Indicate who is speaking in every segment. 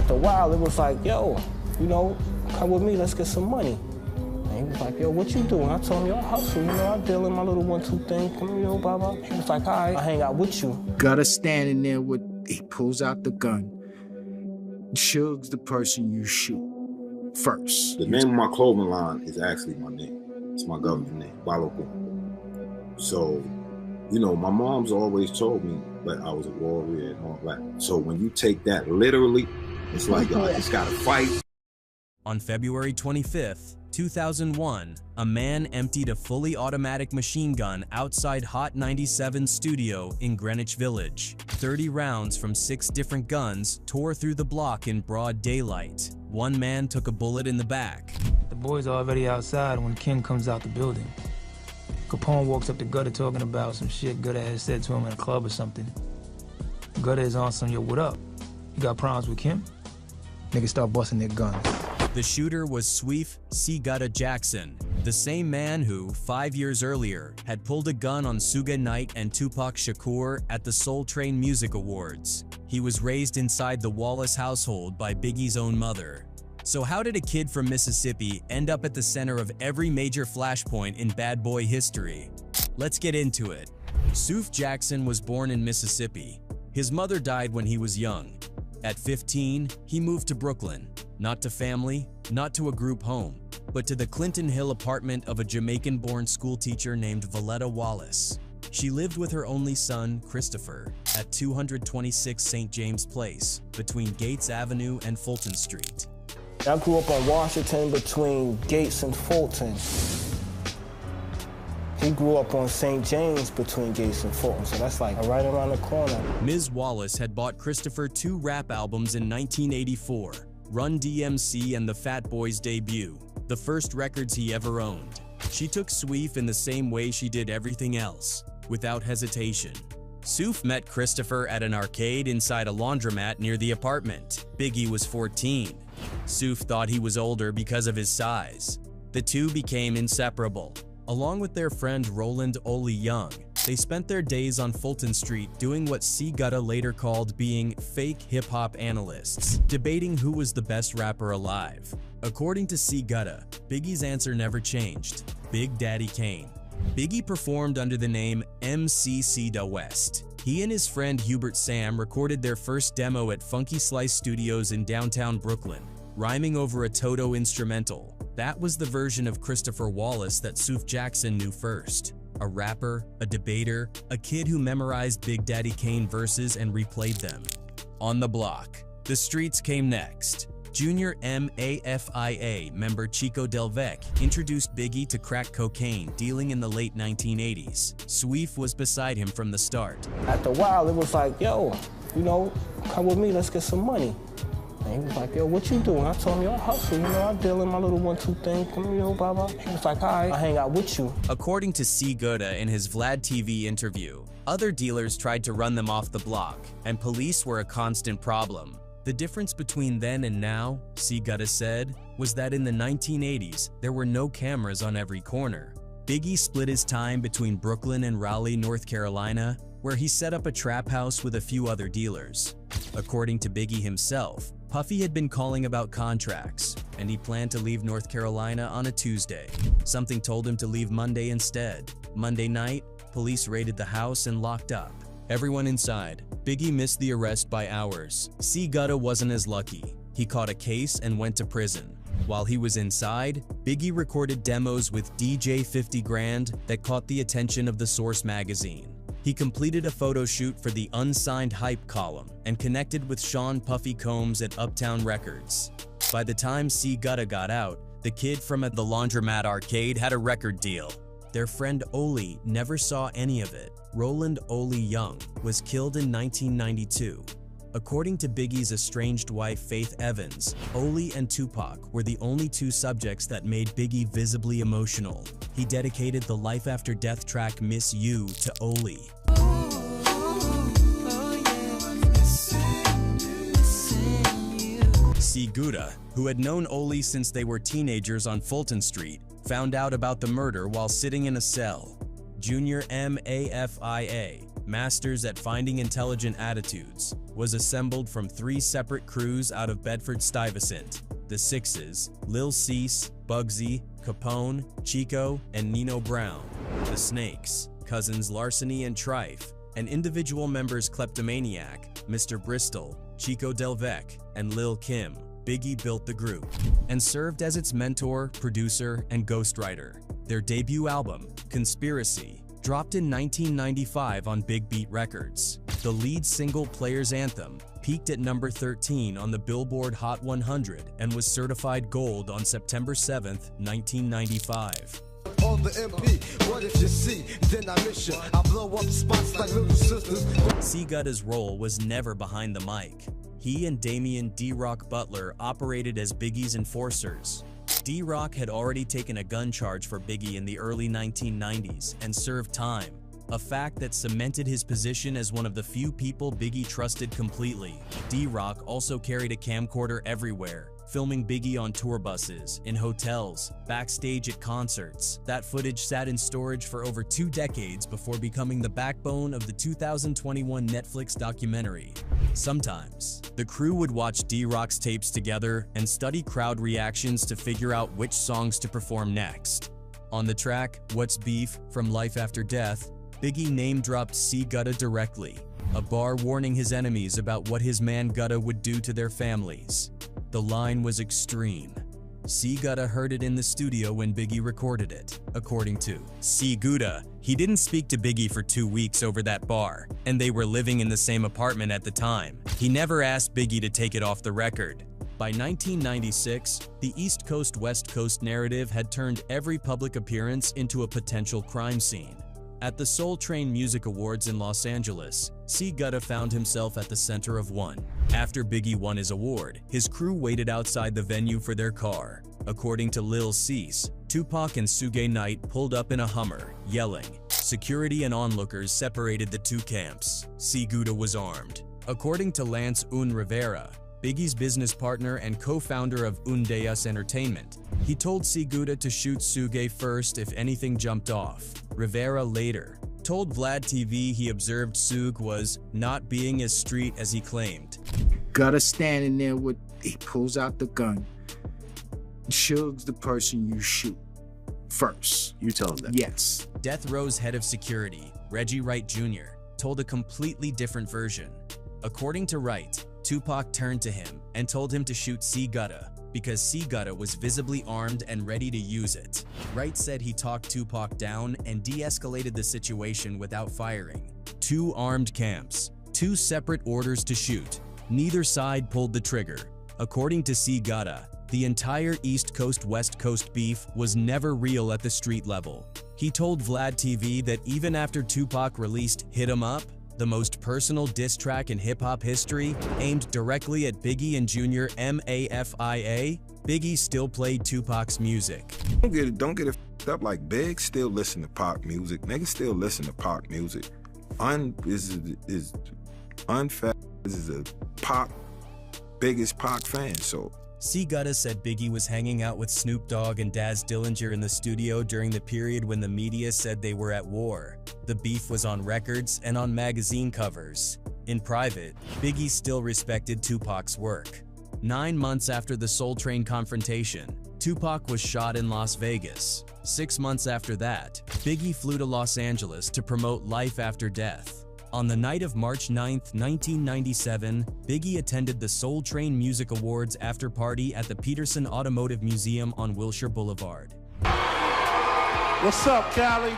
Speaker 1: After a while, it was like, yo, you know, come with me, let's get some money. And he was like, yo, what you doing? I told him, yo, I hustle, you know, I deal in my little 1-2 thing, come here, you know, blah, blah. He was like, all right, I hang out with you.
Speaker 2: Gutter standing there with, he pulls out the gun. Suge's the person you shoot first.
Speaker 3: The name of my clothing line is actually my name. It's my government name, Balogun. So, you know, my mom's always told me that I was a warrior and all that. So when you take that literally, it's like, I just gotta fight.
Speaker 4: On February 25th, 2001, a man emptied a fully automatic machine gun outside Hot 97's studio in Greenwich Village. 30 rounds from 6 different guns tore through the block in broad daylight. One man took a bullet in the back.
Speaker 5: The boys are already outside when Kim comes out the building. Capone walks up to Gutter talking about some shit Gutter had said to him in a club or something. Gutter is on some, yo, what up? You got problems with Kim? Niggas start busting their guns.
Speaker 4: The shooter was Sweef C. Gutta Jackson, the same man who, 5 years earlier, had pulled a gun on Suge Knight and Tupac Shakur at the Soul Train Music Awards. He was raised inside the Wallace household by Biggie's own mother. So how did a kid from Mississippi end up at the center of every major flashpoint in bad boy history? Let's get into it. Sweef Jackson was born in Mississippi. His mother died when he was young. At 15, he moved to Brooklyn, not to family, not to a group home, but to the Clinton Hill apartment of a Jamaican-born schoolteacher named Valletta Wallace. She lived with her only son, Christopher, at 226 St. James Place, between Gates Avenue and Fulton Street.
Speaker 1: I grew up on Washington between Gates and Fulton. He grew up on St. James between Gates and Fulton, so that's like right around the corner.
Speaker 4: Ms. Wallace had bought Christopher 2 rap albums in 1984, Run DMC and the Fat Boys' debut, the first records he ever owned. She took Sweef in the same way she did everything else, without hesitation. Sweef met Christopher at an arcade inside a laundromat near the apartment. Biggie was 14. Sweef thought he was older because of his size. The two became inseparable. Along with their friend Roland Oli Young, they spent their days on Fulton Street doing what C. Gutta later called being fake hip-hop analysts, debating who was the best rapper alive. According to C. Gutta, Biggie's answer never changed: Big Daddy Kane. Biggie performed under the name MCC Da West. He and his friend Hubert Sam recorded their first demo at Funky Slice Studios in downtown Brooklyn, rhyming over a Toto instrumental. That was the version of Christopher Wallace that Sweef Jackson knew first. A rapper, a debater, a kid who memorized Big Daddy Kane verses and replayed them. On the block, the streets came next. Junior MAFIA member Chico Del Vec introduced Biggie to crack cocaine dealing in the late 1980s. Sweef was beside him from the start.
Speaker 1: After a while, it was like, yo, you know, come with me, let's get some money. And he was like, yo, what you doing? I told him, yo, I hustle, you know, I deal in my little 1-2 thing, come here, you know, blah, blah. He was like, all right, I hang out with you.
Speaker 4: According to C. Gutta in his Vlad TV interview, other dealers tried to run them off the block, and police were a constant problem. The difference between then and now, C. Gutta said, was that in the 1980s, there were no cameras on every corner. Biggie split his time between Brooklyn and Raleigh, North Carolina, where he set up a trap house with a few other dealers. According to Biggie himself, Puffy had been calling about contracts, and he planned to leave North Carolina on a Tuesday. Something told him to leave Monday instead. Monday night, police raided the house and locked up everyone inside. Biggie missed the arrest by hours. C. Gutta wasn't as lucky. He caught a case and went to prison. While he was inside, Biggie recorded demos with DJ 50 Grand that caught the attention of The Source magazine. He completed a photo shoot for the Unsigned Hype column and connected with Sean Puffy Combs at Uptown Records. By the time C. Gutta got out, the kid from the laundromat arcade had a record deal. Their friend Oli never saw any of it. Roland Oli Young was killed in 1992. According to Biggie's estranged wife Faith Evans, Oli and Tupac were the only two subjects that made Biggie visibly emotional. He dedicated the Life After Death track Miss You to Oli. C. Gutta, who had known Oli since they were teenagers on Fulton Street, found out about the murder while sitting in a cell. Junior MAFIA Masters at Finding Intelligent Attitudes, was assembled from 3 separate crews out of Bedford-Stuyvesant: the Sixes, Lil Cease, Bugsy, Capone, Chico, and Nino Brown; the Snakes, cousins Larceny and Trife, and individual members Kleptomaniac, Mr. Bristol, Chico Delvec, and Lil Kim. Biggie built the group and served as its mentor, producer, and ghostwriter. Their debut album, Conspiracy, dropped in 1995 on Big Beat Records. The lead single, Player's Anthem, peaked at number 13 on the Billboard Hot 100 and was certified gold on September 7, 1995.
Speaker 6: On the MP, what if you see, then I miss you. I blow up spots like little sisters.
Speaker 4: C. Gutta's role was never behind the mic. He and Damian D-Rock Butler operated as Biggie's enforcers. D-Rock had already taken a gun charge for Biggie in the early 1990s and served time, a fact that cemented his position as one of the few people Biggie trusted completely. D-Rock also carried a camcorder everywhere, filming Biggie on tour buses, in hotels, backstage at concerts. That footage sat in storage for over 2 decades before becoming the backbone of the 2021 Netflix documentary. Sometimes, the crew would watch D-Rock's tapes together and study crowd reactions to figure out which songs to perform next. On the track, What's Beef, from Life After Death, Biggie name-dropped C. Gutta directly, a bar warning his enemies about what his man Gutta would do to their families. The line was extreme. C. Gutta heard it in the studio when Biggie recorded it. According to C. Gutta, he didn't speak to Biggie for 2 weeks over that bar, and they were living in the same apartment at the time. He never asked Biggie to take it off the record. By 1996, the East Coast-West Coast narrative had turned every public appearance into a potential crime scene. At the Soul Train Music Awards in Los Angeles, C. Gutta found himself at the center of one. After Biggie won his award, his crew waited outside the venue for their car. According to Lil Cease, Tupac and Suge Knight pulled up in a Hummer, yelling. Security and onlookers separated the two camps. C. Gutta was armed. According to Lance Un Rivera, Biggie's business partner and co-founder of Un Deus Entertainment, he told C. Gutta to shoot Suge first if anything jumped off. Rivera later told Vlad TV he observed Suge was not being as street as he claimed.
Speaker 2: Gutta standing there he pulls out the gun. Suge's the person you shoot first.
Speaker 3: You tell him that?
Speaker 2: Yes.
Speaker 4: Death Row's head of security, Reggie Wright Jr., told a completely different version. According to Wright, Tupac turned to him and told him to shoot C. Gutta because C. Gutta was visibly armed and ready to use it. Wright said he talked Tupac down and de-escalated the situation without firing. 2 armed camps, 2 separate orders to shoot. Neither side pulled the trigger. According to C. Gutta, the entire East Coast-West Coast beef was never real at the street level. He told Vlad TV that even after Tupac released Hit 'Em Up, the most personal diss track in hip-hop history, aimed directly at Biggie and Junior Mafia, Biggie still played Tupac's music.
Speaker 7: Don't get it f***ed up. Like, Big still listen to pop music. Niggas still listen to pop music. Unfat is a biggest Pac fan, so.
Speaker 4: C. Gutta said Biggie was hanging out with Snoop Dogg and Daz Dillinger in the studio during the period when the media said they were at war. The beef was on records and on magazine covers. In private, Biggie still respected Tupac's work. 9 months after the Soul Train confrontation, Tupac was shot in Las Vegas. 6 months after that, Biggie flew to Los Angeles to promote Life After Death. On the night of March 9, 1997, Biggie attended the Soul Train Music Awards after party at the Peterson Automotive Museum on Wilshire Boulevard.
Speaker 8: What's up, Cali?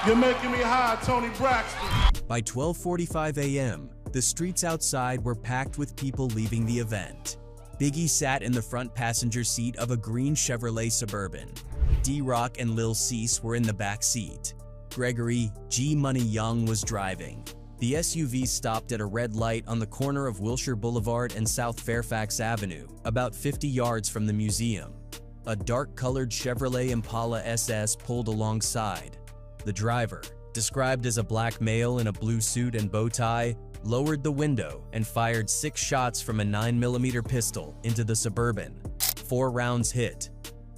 Speaker 8: You're making me high, Tony Braxton.
Speaker 4: By 12:45 a.m., the streets outside were packed with people leaving the event. Biggie sat in the front passenger seat of a green Chevrolet Suburban. D-Rock and Lil Cease were in the back seat. Gregory G. Money Young was driving. The SUV stopped at a red light on the corner of Wilshire Boulevard and South Fairfax Avenue, about 50 yards from the museum. A dark-colored Chevrolet Impala SS pulled alongside. The driver, described as a black male in a blue suit and bow tie, lowered the window and fired 6 shots from a 9mm pistol into the Suburban. 4 rounds hit.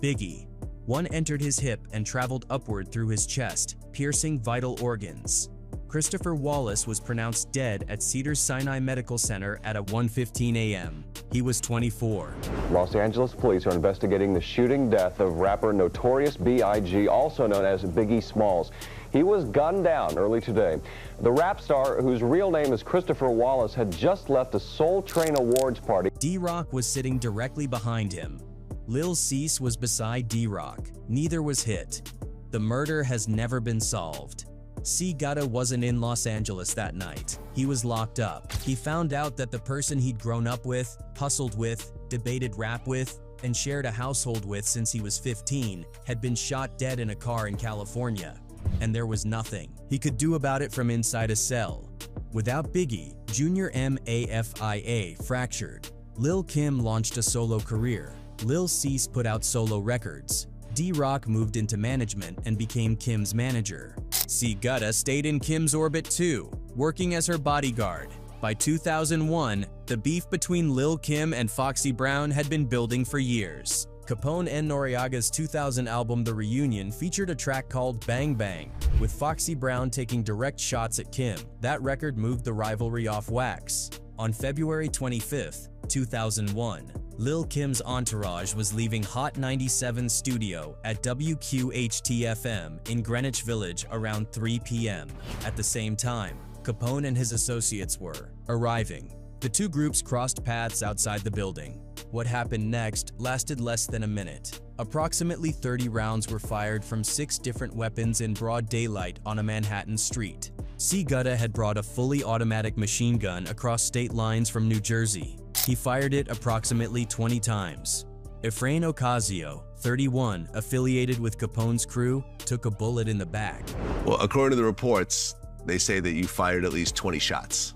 Speaker 4: Biggie, One entered his hip and traveled upward through his chest, piercing vital organs. Christopher Wallace was pronounced dead at Cedars-Sinai Medical Center at 1:15 a.m. He was 24.
Speaker 9: Los Angeles police are investigating the shooting death of rapper Notorious B.I.G., also known as Biggie Smalls. He was gunned down early today. The rap star, whose real name is Christopher Wallace, had just left a Soul Train Awards party.
Speaker 4: D-Rock was sitting directly behind him. Lil Cease was beside D-Rock. Neither was hit. The murder has never been solved. C. Gutta wasn't in Los Angeles that night. He was locked up. He found out that the person he'd grown up with, hustled with, debated rap with, and shared a household with since he was 15 had been shot dead in a car in California. And there was nothing he could do about it from inside a cell. Without Biggie, Junior MAFIA fractured. Lil Kim launched a solo career. Lil Cease put out solo records. D-Rock moved into management and became Kim's manager. C. Gutta stayed in Kim's orbit too, working as her bodyguard. By 2001, the beef between Lil Kim and Foxy Brown had been building for years. Capone and Noriaga's 2000 album The Reunion featured a track called Bang Bang, with Foxy Brown taking direct shots at Kim. That record moved the rivalry off wax. On February 25, 2001, Lil Kim's entourage was leaving Hot 97's studio at WQHT-FM in Greenwich Village around 3 p.m. At the same time, Capone and his associates were arriving. The two groups crossed paths outside the building. What happened next lasted less than a minute. Approximately 30 rounds were fired from 6 different weapons in broad daylight on a Manhattan street. C. Gutta had brought a fully automatic machine gun across state lines from New Jersey. He fired it approximately 20 times. Efrain Ocasio, 31, affiliated with Capone's crew, took a bullet in the back.
Speaker 10: Well, according to the reports, they say that you fired at least 20 shots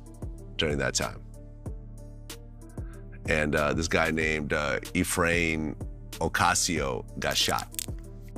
Speaker 10: during that time. And this guy named Efrain Ocasio got shot.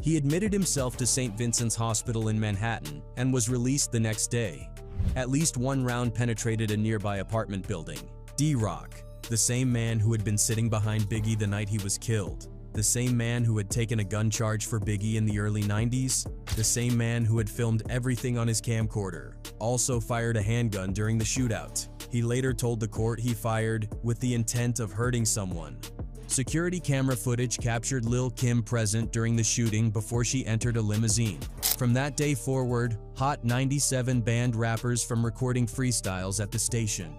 Speaker 4: He admitted himself to St. Vincent's Hospital in Manhattan and was released the next day. At least one round penetrated a nearby apartment building. D-Rock, the same man who had been sitting behind Biggie the night he was killed, the same man who had taken a gun charge for Biggie in the early 90s, the same man who had filmed everything on his camcorder, also fired a handgun during the shootout. He later told the court he fired with the intent of hurting someone. Security camera footage captured Lil Kim present during the shooting before she entered a limousine. From that day forward, Hot 97 banned rappers from recording freestyles at the station.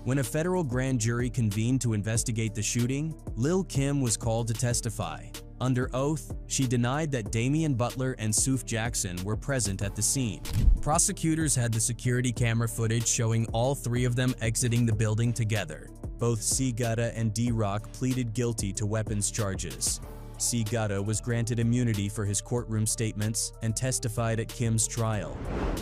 Speaker 4: When a federal grand jury convened to investigate the shooting, Lil Kim was called to testify. Under oath, she denied that Damian Butler and Suf Jackson were present at the scene. Prosecutors had the security camera footage showing all 3 of them exiting the building together. Both C. Gutta and D-Rock pleaded guilty to weapons charges. C. Gutta was granted immunity for his courtroom statements and testified at Kim's trial.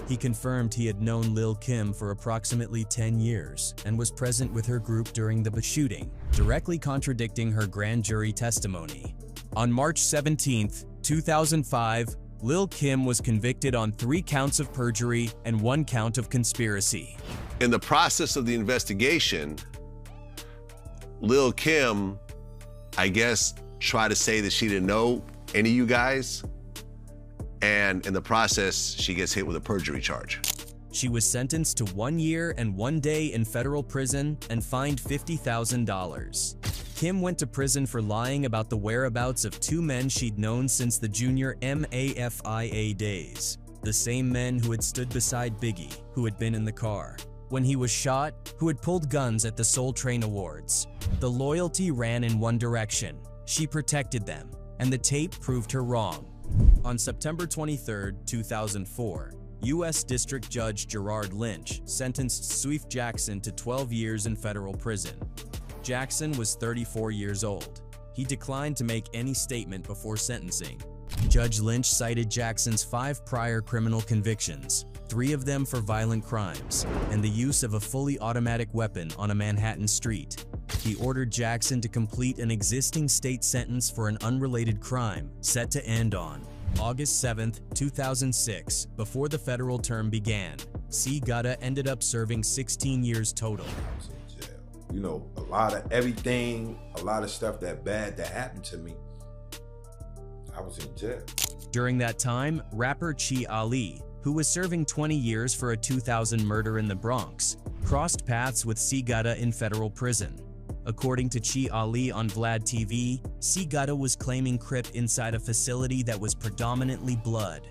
Speaker 4: He confirmed he had known Lil Kim for approximately 10 years and was present with her group during the shooting, directly contradicting her grand jury testimony. On March 17, 2005, Lil Kim was convicted on 3 counts of perjury and 1 count of conspiracy.
Speaker 10: In the process of the investigation, Lil Kim, I guess, tried to say that she didn't know any of you guys, and in the process, she gets hit with a perjury charge.
Speaker 4: She was sentenced to 1 year and 1 day in federal prison and fined $50,000. Kim went to prison for lying about the whereabouts of 2 men she'd known since the Junior MAFIA days, the same men who had stood beside Biggie, who had been in the car when he was shot, who had pulled guns at the Soul Train Awards. The loyalty ran in one direction. She protected them, and the tape proved her wrong. On September 23, 2004, U.S. District Judge Gerard Lynch sentenced Suf Jackson to 12 years in federal prison. Jackson was 34 years old. He declined to make any statement before sentencing. Judge Lynch cited Jackson's 5 prior criminal convictions, 3 of them for violent crimes, and the use of a fully automatic weapon on a Manhattan street. He ordered Jackson to complete an existing state sentence for an unrelated crime set to end on August 7, 2006, before the federal term began. C. Gutta ended up serving 16 years total.
Speaker 3: You know, a lot of everything, a lot of stuff that bad that happened to me, I was in jail.
Speaker 4: During that time, rapper Chi Ali, who was serving 20 years for a 2000 murder in the Bronx, crossed paths with C. Gutta in federal prison. According to Chi Ali on Vlad TV, C. Gutta was claiming Crip inside a facility that was predominantly blood.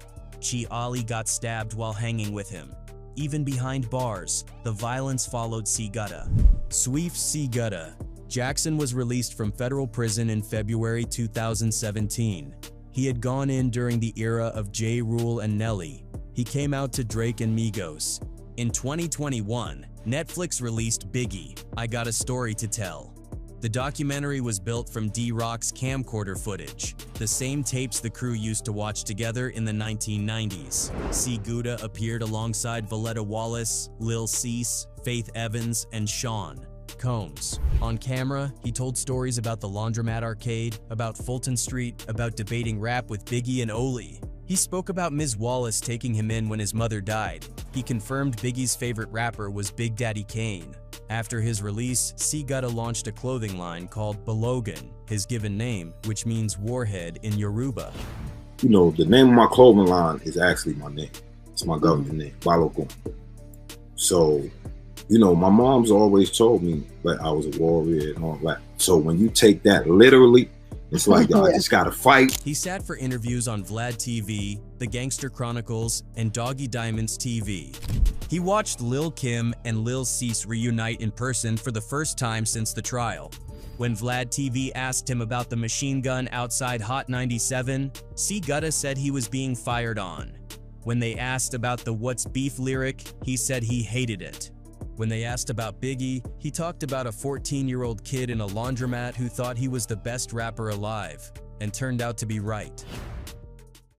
Speaker 4: Chi Ali got stabbed while hanging with him. Even behind bars, the violence followed C. Gutta. Sweef C. Gutta. Jackson was released from federal prison in February 2017. He had gone in during the era of J. Rule and Nelly. He came out to Drake and Migos. In 2021, Netflix released Biggie, I Got a Story to Tell. The documentary was built from D-Rock's camcorder footage, the same tapes the crew used to watch together in the 1990s. C. Gutta appeared alongside Valletta Wallace, Lil Cease, Faith Evans, and Sean Combs. On camera, he told stories about the Laundromat Arcade, about Fulton Street, about debating rap with Biggie and Oli. He spoke about Ms. Wallace taking him in when his mother died. He confirmed Biggie's favorite rapper was Big Daddy Kane. After his release, C. Gutta launched a clothing line called Balogan, his given name, which means warhead in Yoruba.
Speaker 3: You know, the name of my clothing line is actually my name. It's my government name, Balogun. So, you know, my mom's always told me that I was a warrior and all that. So when you take that literally, it's like, I just gotta fight.
Speaker 4: He sat for interviews on Vlad TV, The Gangster Chronicles, and Doggy Diamonds TV. He watched Lil Kim and Lil Cease reunite in person for the first time since the trial. When Vlad TV asked him about the machine gun outside Hot 97, C. Gutta said he was being fired on. When they asked about the What's Beef lyric, he said he hated it. When they asked about Biggie, he talked about a 14-year-old kid in a laundromat who thought he was the best rapper alive, and turned out to be right.